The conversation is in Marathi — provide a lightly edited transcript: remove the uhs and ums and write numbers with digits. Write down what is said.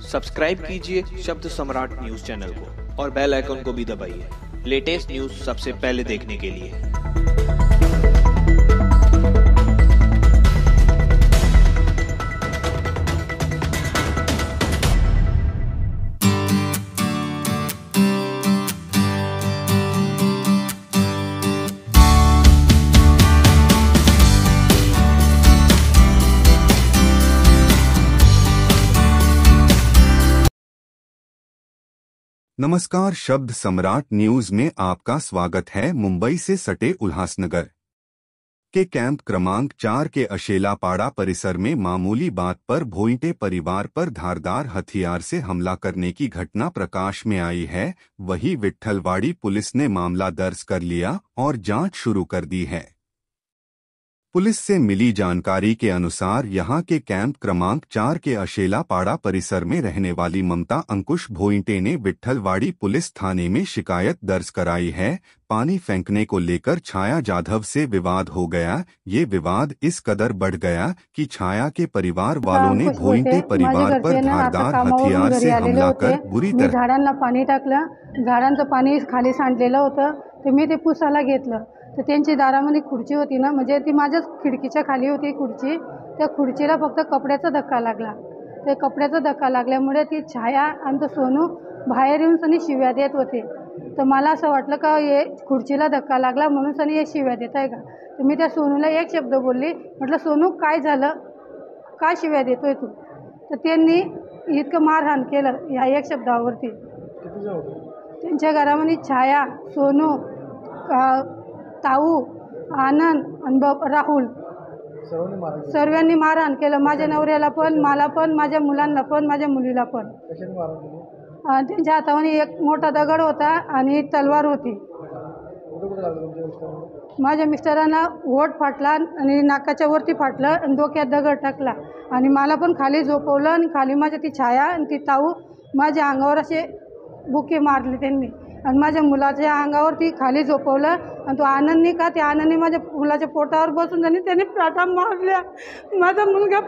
सब्सक्राइब कीजिए शब्द सम्राट न्यूज चैनल को और बेल आइकन को भी दबाइए लेटेस्ट न्यूज सबसे पहले देखने के लिए। नमस्कार, शब्द सम्राट न्यूज में आपका स्वागत है। मुंबई से सटे उल्हासनगर के कैंप क्रमांक 4 के अशेलापाड़ा परिसर में मामूली बात पर भोइटे परिवार पर धारदार हथियार से हमला करने की घटना प्रकाश में आई है। वहीं विट्ठलवाड़ी पुलिस ने मामला दर्ज कर लिया और जांच शुरू कर दी है। पुलिस से मिली जानकारी के अनुसार यहां के कैंप क्रमांक 4 के अशेलापाड़ा परिसर में रहने वाली ममता अंकुश भोइटे ने विट्ठलवाड़ी पुलिस थाने में शिकायत दर्ज कराई है। पानी फेंकने को लेकर छाया जाधव से विवाद हो गया। ये विवाद इस कदर बढ़ गया कि छाया के परिवार वालों ने भोइटे परिवार पर धारदार हथियार से हमला कर बुरी तरह झाडांना पाणी टाकलं। झाडांचं पाणी खाली सांडलेलं होतं ते मी ते पुसायला घेतलं तर त्यांची दारामध्ये खुर्ची होती ना, म्हणजे ती माझ्याच खिडकीच्या खाली होती खुर्ची। त्या खुर्चीला फक्त कपड्याचा धक्का लागला। ते कपड्याचा धक्का लागल्यामुळे ती छाया आणि तो सोनू बाहेर येऊन सनी शिव्या देत होते। तर मला असं वाटलं का हे खुर्चीला धक्का लागला म्हणून सनी हे शिव्या देत आहे का। तर मी त्या सोनूला एक शब्द बोलली, म्हटलं सोनू काय झालं, काय शिव्या देतोय तू। तर त्यांनी इतकं मारहाण केलं या एक शब्दावरती। त्यांच्या घरामध्ये छाया, सोनू, ताऊ, आनंद आणि राहुल सर्वांनी मारहाण केलं। माझ्या नवऱ्याला पण, मला पण, माझ्या मुलांना पण, माझ्या मुलीला पण। त्यांच्या हातामध्ये एक मोठा दगड होता आणि तलवार होती। माझ्या मिस्टरांना ओठ फाटला आणि नाकाच्या वरती फाटलं आणि डोक्यात दगड टाकला आणि मला पण खाली झोपवलं आणि खाली माझ्या ती छाया आणि ती ताऊ माझ्या अंगावर असे बुके मारले त्यांनी आणि माझ्या मुलाच्या अंगावरती खाली झोपवलं आणि तो आनंदनी का त्या आनंदनी माझ्या मुलाच्या पोटावर बसून त्यांनी पाटा मारल्या। माझा मुलगा